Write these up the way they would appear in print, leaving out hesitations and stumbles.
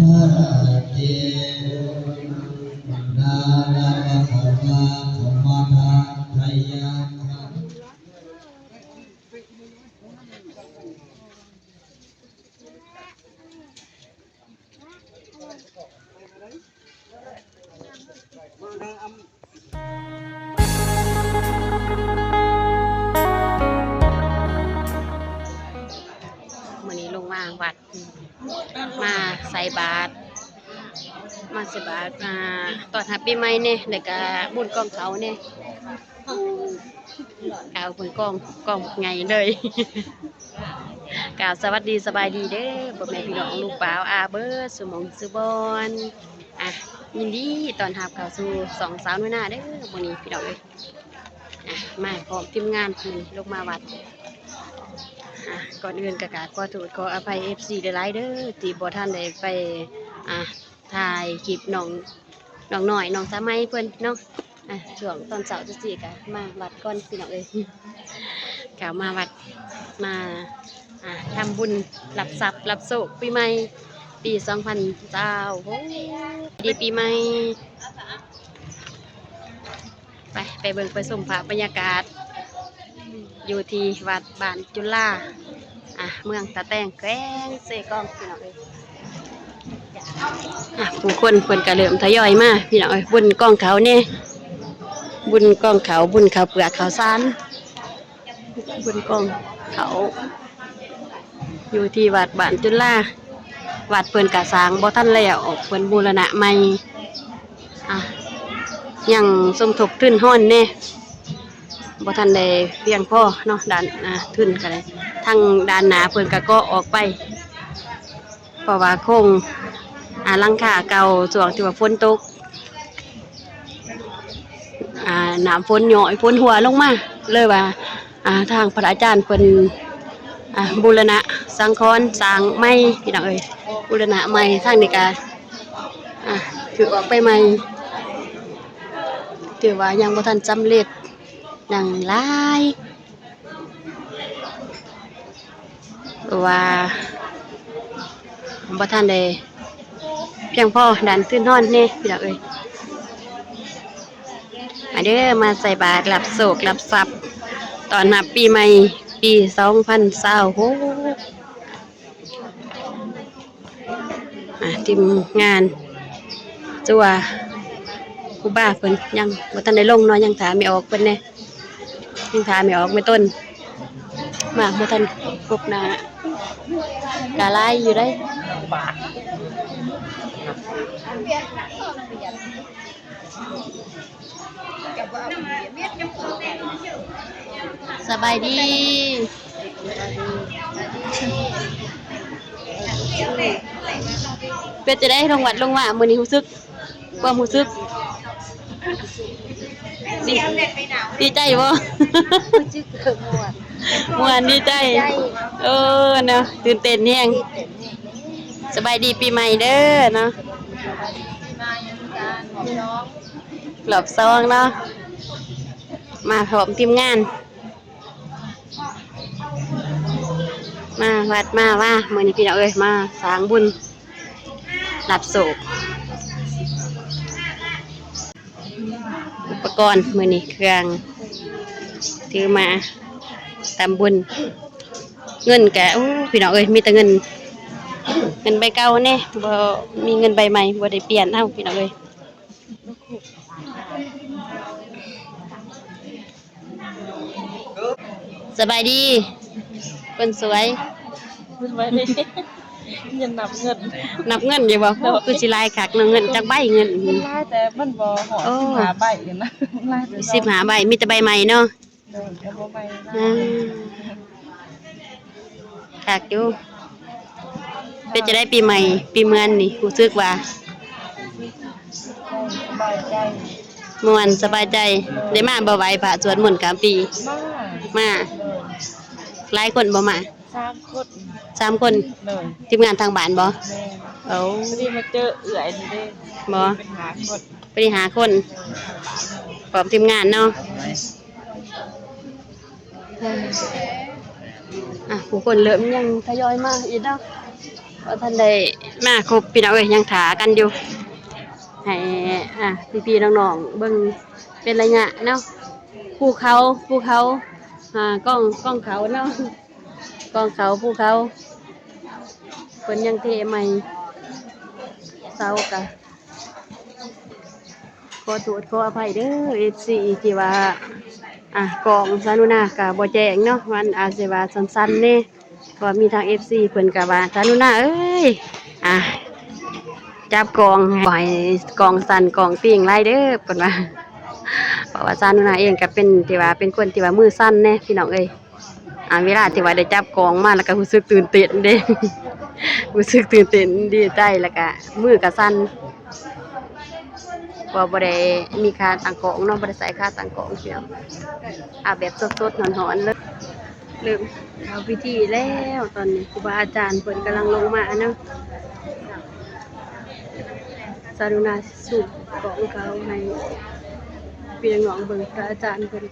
ตินานาภะคะวะธรรมะไทยะมื้อนี้ลงมาวัดมาใส่บาตรมาใส่บาตรตอนรับปีใหม่เนี่ยแล้วก็บุญกองเขาเนี่ยกล่าวบุญกองไงเลยกล่าวสวัสดีสบายดีเด้อพ่อแม่พี่น้องลูกบ่าวอาเบิร์ดสุหมองสุบอนยินดีตอนรับเข้าสู่สองสาวน้อยหน้าเด้อมื้อนี้พี่น้องเอ้ยมาพร้อมทีมงานมื้อนี้ลงมาวัดก่อนอื่นก็กราบขอโทษขออภัย FC หลายๆเด้อที่บ่ทันได้ไปถ่ายคลิปน้องหน่อยน้องสามัยเพิ่นเนาะช่วงตอนเช้าจังซี่ก็มาวัดก่อนพี่น้องเอ้ยก็มาวัดมาทำบุญรับทรัพย์รับโชคปีใหม่ปี2020โอ้ดีปีใหม่ไปเบิ่งไปชมภาพบรรยากาศอยู่ที่วัดบ้านจุฬาเมืองตะแตงแกล้งเซกองพี่น้องเอ้ยผู้คนเพิ่นก็เริ่มทยอยมาพี่น้องเอ้ยบุญกองเขาเนี่ยบุญกองเขาบุญเขาเปลือกเขาซานบุญกองเขาอยู่ที่วัดบ้านจุฬาวัดเพิ่นกะสร้างบ่ทันแล้วเพิ่นบูรณะใหม่ยังสมทบทุนฮ้อนแน่บ่ทันได้เพียงพอเนาะด้านทุนก็ได้ทั้งด้านหน้าเพิ่นก็ออกไปเพราะว่าคงหลังคาเก่าช่วงที่ว่าฝนตกน้ำฝนย่อยฝนหัวลงมาเลยว่าทางพระอาจารย์เพิ่นบูรณะสังฆรณ์สร้างใหม่พี่น้องเอ้ยบูรณะใหม่ทางนี้ก็ถือออกไปใหม่ถือว่ายังบ่ทันสำเร็จดังหลายว่าบ่ทันได้เพียงพอดันขึ้นนอนนี่พี่น้องเอ้ยมาเด้อมาใส่บาตรรับโศกรับทรัพย์ตอนรับปีใหม่ปี2020โหทีมงานจัวครูบาเพิ่นยังบ่ทันได้ลงเนาะยังถามไม่ออกเพิ่นแน่ยังถามไม่ออกไม่ต้นมาบ่ทันครบหน้ากะลายอยู่ได้สบายดีเป็นจะได้ลงวัดลงว่ามื้อนี้รู้สึกความรู้สึกดีใจบ่ม่วนดีใจเนาะตื่นเต้นแฮงสบายดีปีใหม่เด้อเนาะรอบ2เนาะมาพร้อมทีมงานมาวัดมาว่ามื้อนี้พี่น้องเอ้ยมาสร้างบุญรับโศกอุปกรณ์มื้อนี้เครื่องถือมาทำบุญเงินกะพี่น้องเอ้ยมีแต่เงินใบเก่าแน่บ่มีเงินใบใหม่บ่ได้เปลี่ยนพี่น้องเอ้ยสบายดีคนสวยสบายดียันนับเงินอยู่บ่คือสิลายคักเงินจักใบเงินลายแต่มันบ่ฮอด15ใบนะลาย15ใบมีแต่ใบใหม่เนาะแต่บ่ใบคักอยู่เป็นจะได้ปีใหม่ปีเมือนนี่รู้สึกว่าสบายใจม่วนสบายใจได้มาบ่ไหวพระสวดมนต์กลางปีมาหลายคนบ่มา3 คนทีมงานทางบ้านบ่พอดีมาเจอเอื้อยนี่เด้บ่ไปหาคนพร้อมทีมงานเนาะผู้คนเริ่มยังทยอยมาอีกเนาะ ว่าท่านได้มาครบพี่น้องเอ้ยยังถากันอยู่ให้พี่ๆน้องๆเบิ่งเป็นระยะเนาะภูเขากล้องเขาเนาะกล้องเขาภูเขาเพิ่นยังเทใหม่เสากะขอโทษขออภัยเด้อ FC ที่ว่ากองสานุนากะบ่แจ้งเนาะมันอาจสิว่าสั้นๆแน่เพราะมีทาง FC เพิ่นก็ว่าสานุนาเอ้ยจับกองให้บ่ให้กองสั่นกองติ่งหลายเด้อเพิ่นว่าเพราะว่าสานุนาเองก็เป็นที่ว่าเป็นคนที่ว่ามือสั่นแน่พี่น้องเอ้ยเวลาที่ว่าได้จับกองมาแล้วก็รู้สึกตื่นเต้นเด้ รู้สึกตื่นเต้นดีใจแล้วก็มือก็สั่นบ่ได้มีค่าตั้งกองเนาะบ่ได้ใส่ค่าตั้งกองเสียแบบสดๆหอนๆเลยเริ่มเข้าพิธีแล้วตอนนี้ครูบาอาจารย์เพิ่นกำลังลงมาเนาะสารุณาสูบกองเขาให้พี่น้องเบิ่งพระอาจารย์เพิ่น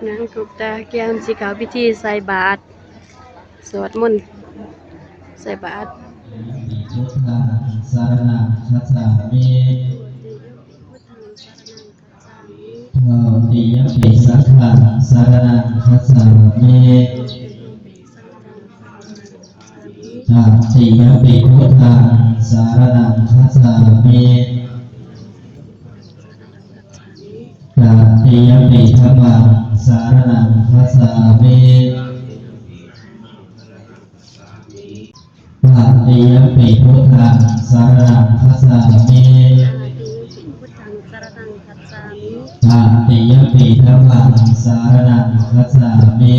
นางกุปตาเกียมสิเขาพิธีใส่บาตรสวดมนต์ใส่บาตรพุทธังสรณังคัจฉามิติยปิสังฆังสรณังคัจฉามิติยปิพุทธังสรณังคัจฉามิติยปิธัมมังสรณังคัจฉามิติยปิพุทธังสรณังคัจฉามิติยปิธัมมังสรณังคัจฉามิ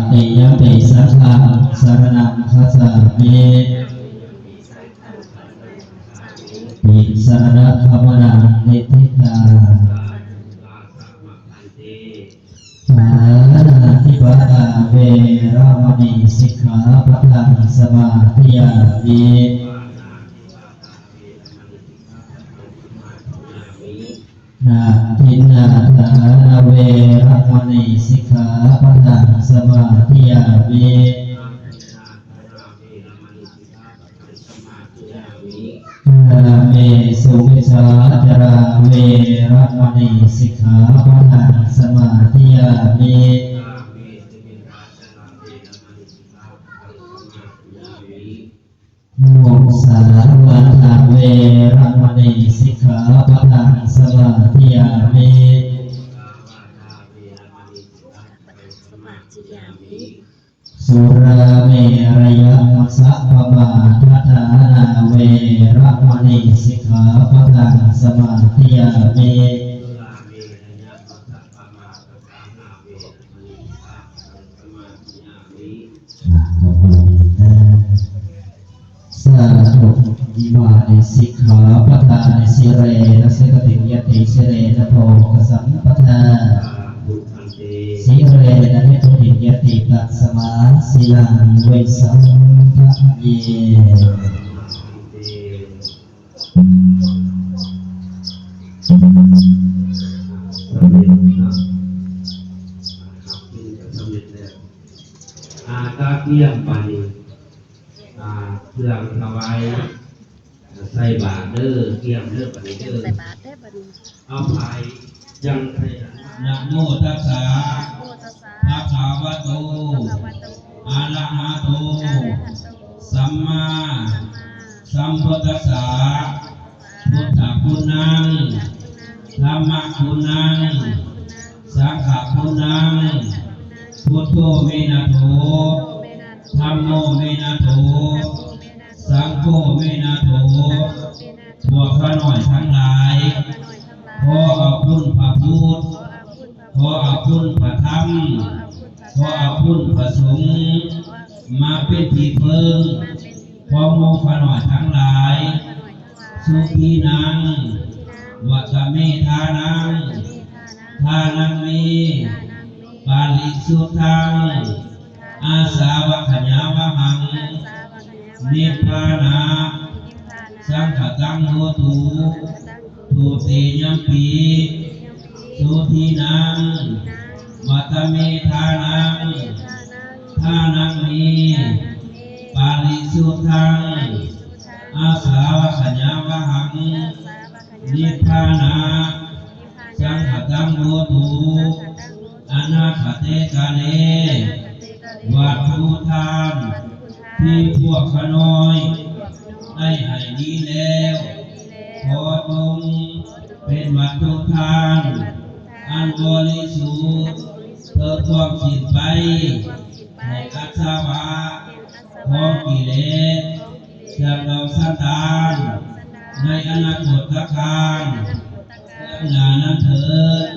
ติยปิสังฆังสรณังคัจฉามิปิสรณคัมมนังนิทิตาทิปตาเวรมณีสิกขาปะทังสมาธิยามิทินาทาเวรมณีสิกขาปะทังสมาธิยามิเมสุวิชาจาราเวรมณีสิกขาปะทังสมาธิยามิมุสาวัฏเวรมณีสิกขาปะทังสมาธิยามิสุราเมรยมัสสะปมาทัฏฐานาเวรมณีสิกขาปะทังสมาธิยามิสาธุอิมานิสิกขาปะทานิสิเรนะเสกติยติสิเรนะโพกสัมปทาสิเรนะเนตุติยติตัสมาสิลังเวสัมภะเยตาเกี่ยมไปเพื่อถวายใส่บาตรเด้อเกี่ยมเด้อปฏิเด้อใส่บาตรได้บัดนี้เอาไปยังไงนะโมตัสสะภะคะวะโตอะระหะโตสัมมาสัมพุทธัสสะพุทธคุณังธัมมคุณังสังฆคุณังพุทโธเมนะโธธัมโมเมนะโธสังโฆเมนะโธพวกข้าน้อยทั้งหลายขอเอาคุณพระพุทธขอเอาคุณพระธรรมขอเอาคุณพระสงฆ์มาเป็นที่พึ่งของหมู่ข้าน้อยทั้งหลายสุขีนังวัฏเมธานังทานังเมปาลิสุทัง อาสาวะขญาวะหังนิพพานาสังขตังโหตุทุติยัมปีสุทินังมัตตเมธานังทานังนิปาริสุทธังอาสาวะขญาวะหังนิพพานาสังขตังโหตุอนาคเตกาเลวัตถุทานที่พวกขน้อยได้ให้ดีแล้วขอจงเป็นวัตถุทานอันบริสุทธิ์เพื่อความสิ้นไปในอาสวะของกิเลสจากเราสันดานในอนาคตการงานนั้นเถิด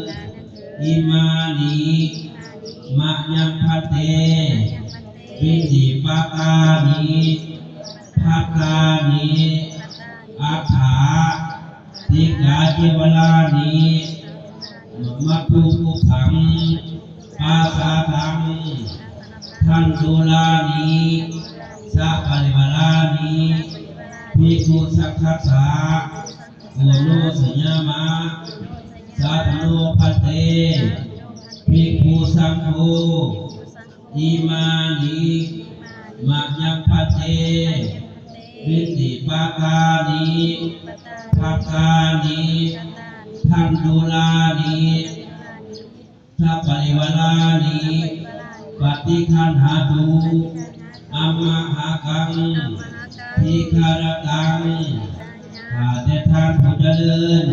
อิมานิมะยังพันเตวิจิปากานิภักกานิอัฏฐาทิกาเจวลานิมัตถุปุขังปาสาทังทันตุลานิสัพพะริวาลานิภิกขุสังฆัสสะโอโนสยามะสัทโนพันเตภิกขุสังโฆอิมานิมะยังพันเตวิติปากานิภักกานิทันตุลานิสัพพะริวาลานิปฏิคันหาตุอัมมหากังทิคารตังข้าแต่ท่านผู้เจริญ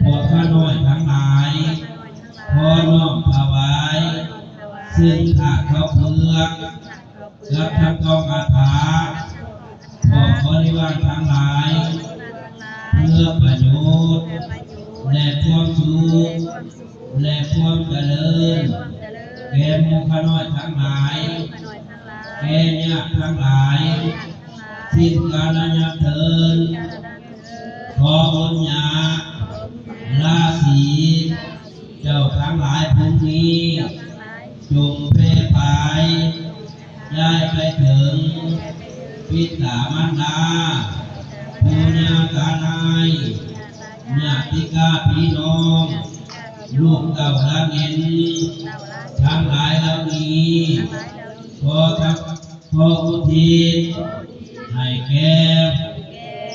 พวกข้าน้อยทั้งหลายขอน้อมถวายซึ่งข้าเขาเพือกกับทั้งกองอาถาขอบริวารทั้งหลายเพื่อประโยชน์และความสุขและความเจริญแก่หมู่ข้าน้อยทั้งหลายแก่ญาติทั้งหลายสิ้นกาลยามเถิดขอบุญญาราศีเจ้าทั้งหลายผู้นี้จงเพร่ไปย้ายไปถึงปิตามารดาภูญากานายญาติกาพี่น้องลูกเต่าหลานเงินทั้งหลายเหล่านี้ขออุทิศให้แก่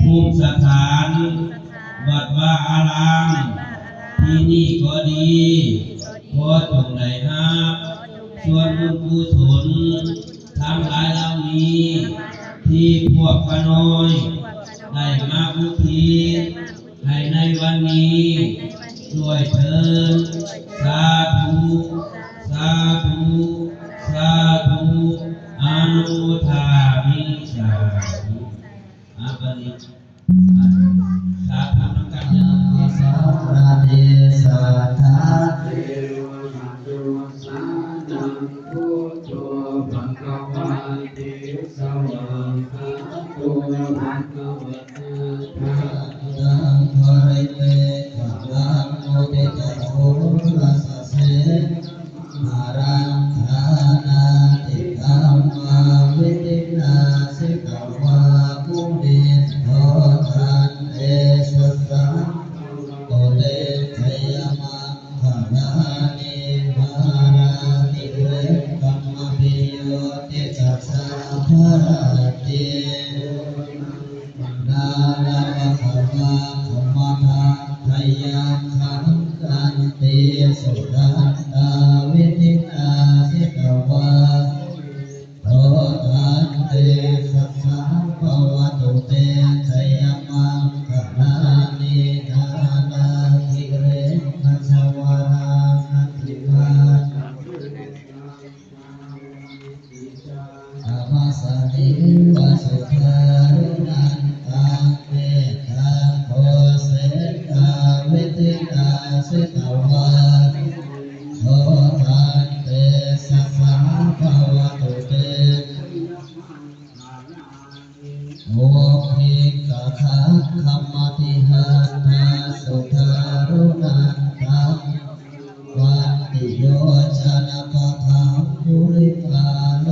ภูมิสถานวัดวาอารามที่นี่ก็ดีขอจงได้รับส่วนบุญกุศลทั้งหลายเหล่านี้ที่พวกข้าน้อยได้มาอุทิศให้ในวันนี้ด้วยเถิดสาธุสาธุสาธุอนุโมทามิสาธุอาบริสาธุนักการเงิน สัพพะเดสัทธาเทวมนุสานังพุทโธภควาติสวากขาโตภควะโตธังภริเตขะลังโมเตจะโหรัสสะเสมารังธานาติธัมมาวิตินาสิกวาภูมิโททันเอสัสสะโอเลทยมังขลานิมาราติเวกัมมปิโยติสัสสะภรตินาลาวะขวาขมาทาทยังขันตันติสุดันตาวิทินาสิกวาโตทันเตสัสสะภวตุเตชยมังขลานิทานาทิเรนัสวานันติวาอามาสนิวาสุขารุนันตังเมตังโพเสกาวิทินาสิกวาโตทันเตสัสสะภวตุเตโอภิกขาคัมมติหัตถาสุขารุนันตังวันติโยชนะปะทังปุริภาล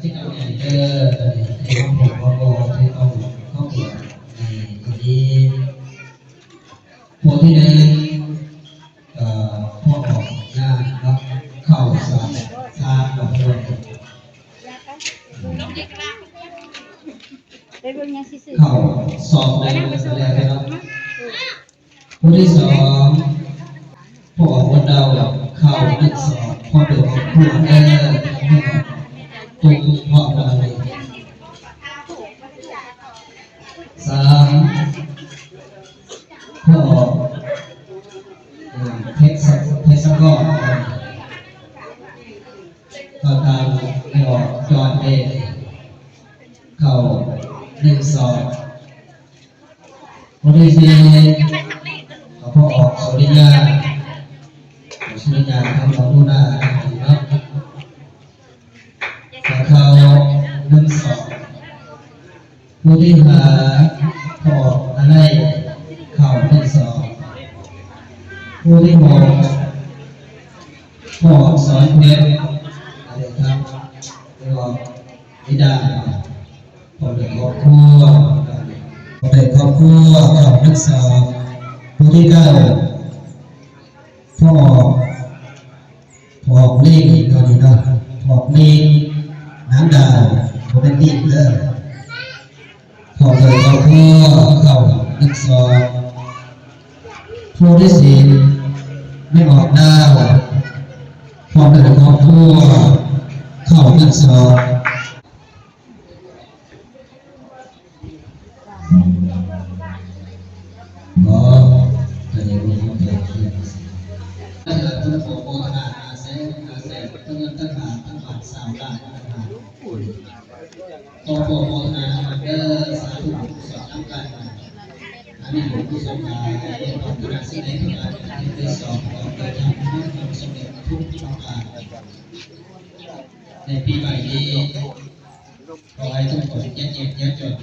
ที่เราเนี่ยเจอที่ห้องผมก็ที่ห้องเปิดในที่พวกที่หนึ่งพ่อของญาติรับเข้าสารทางหลอกลวงเข้าสอบในอะไรนะครับผู้ที่สองพ่อของเราเข้านักสอบพ่อเดือดผู้ตุกพ่อเราสามพ่อเพชรก็ตามให้ออกจอดเองเข้า1 2วันที่สี่พ่อออกสุริยาทำของดูนาครับเข้า1 2ผู้ที่หาพ่ออะไรเข้า1 2ผู้ที่บอกพ่อสอนเพชรอะไรครับก็ไม่ได้พอเด็กครอบครัวเข้า1 2ผู้ที่9พ่อบอกเลขอีกตัวนี้เนาะบอกเลขน้ำดาวผมเป็นติดเลยพอเลยเข้า1 2ผู้ที่สี่ไม่ออกดาวพอเลยเข้า1 2แต่ยังมีคนเดียวที่ถ้าเกิดคุณโฟกัสอาเซ่ตั้งเงินตั้งหาตั้งบาท3 ล้านโตโฟกัสเดอร์สาธุสอนน้ำกันอันนี้ผมผู้สนใจตอนที่สิ่งใดก็ตามที่ได้สอนของเกิดจากความสำเร็จทุกประการในปีใหม่นี้ขอให้ทุกคนเย็นจด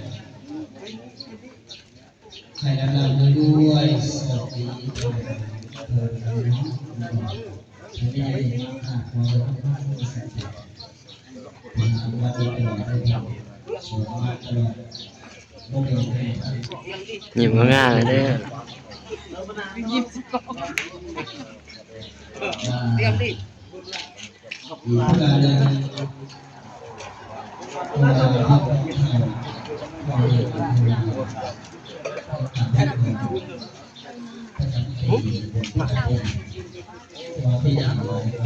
ใครดำเนินด้วยสวัสดีไม่ได้ขาดความวันนี้เป็นวันที่สวยมากตลอดโลกเดียวกัน ยิ้มง่ายเลยเด้อ เตรียมดิการเดินที่อยากลอยไป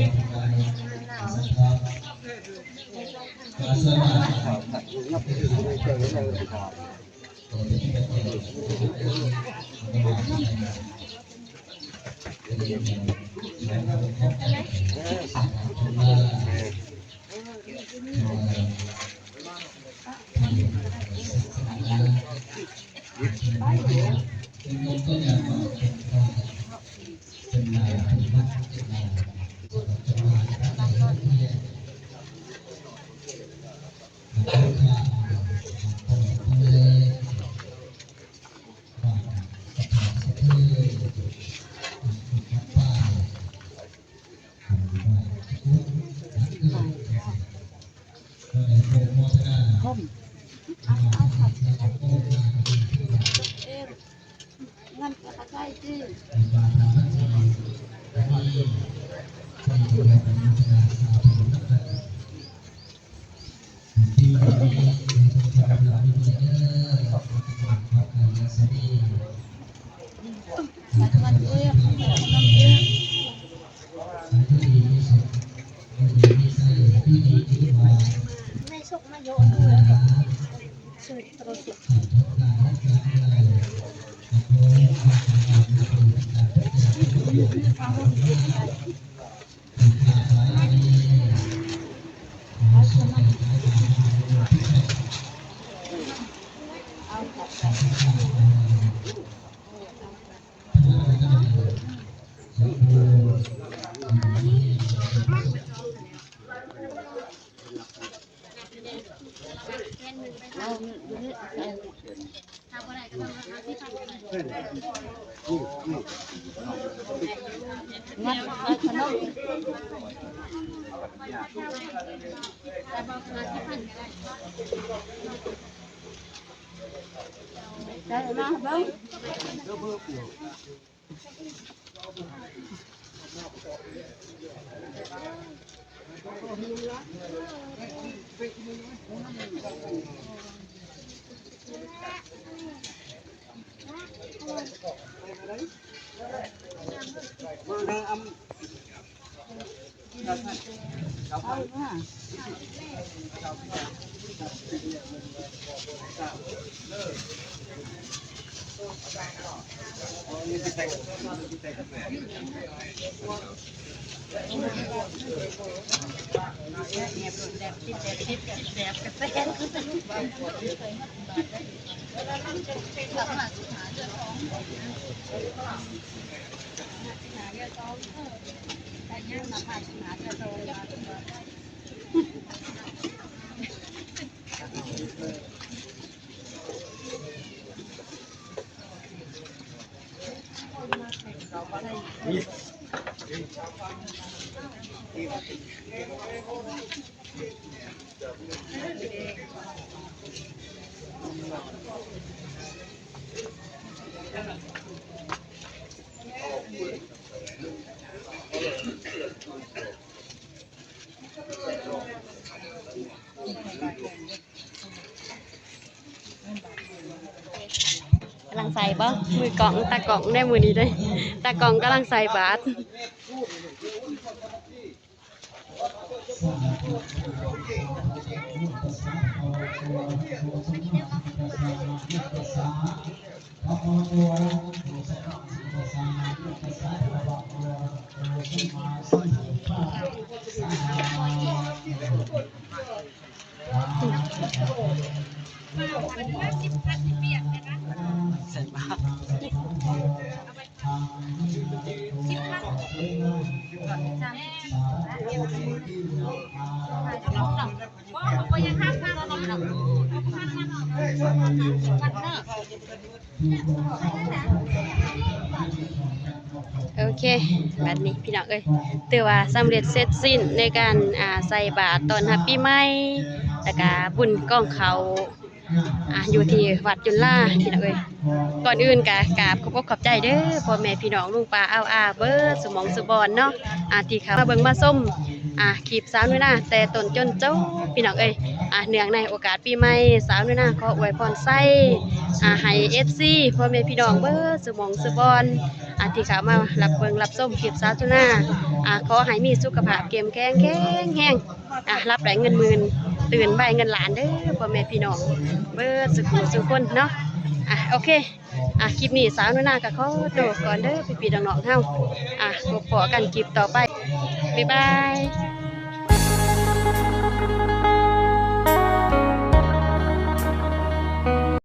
สัมผัสมาสมัคร งั้นก็ใช่สิวันเอ๊ะไม่ชกไม่โยนด้วยช่วยตรวจสอบงั้นขนมได้นะเบิ้งกำลังใส่บ่มือกล่องตากล่องได้มือนี้เลยตากล่องกำลังใส่บาตรโอเคแบบนี้พี่น้องเอ้ยถือว่าสำเร็จเสร็จสิ้นในการใส่บาตรตอนรับปีใหม่แล้วก็บุญกองเขาอยู่ที่วัดจุฬาพี่น้องเอ้ยก่อนอื่นก็กราบขอบใจเด้อพ่อแม่พี่น้องลุงป้าอาเบิดสมองสุบอนเนาะที่เขามาเบิ่งมาส้มคลิปสาวน้อยนาแต่ต้นจนจบพี่น้องเอ้ยเนื่องในโอกาสปีใหม่สาวน้อยนาขออวยพรไส้ให้ FC พ่อแม่พี่น้องเบิดสมองสุบอนที่เขามารับเบิ่งรับส้มคลิปสาวน้อยนาขอให้มีสุขภาพเข้มแข็งแรงรับได้เงินหมื่นตื่นใบเงินล้านเด้อพ่อแม่พี่น้องเบิดสุขคนเนาะโอเคคลิปนี้สาวน้อยนาก็ขอตัวก่อนเด้อพี่ๆน้องๆเฮาพบกันคลิปต่อไปบ๊ายบาย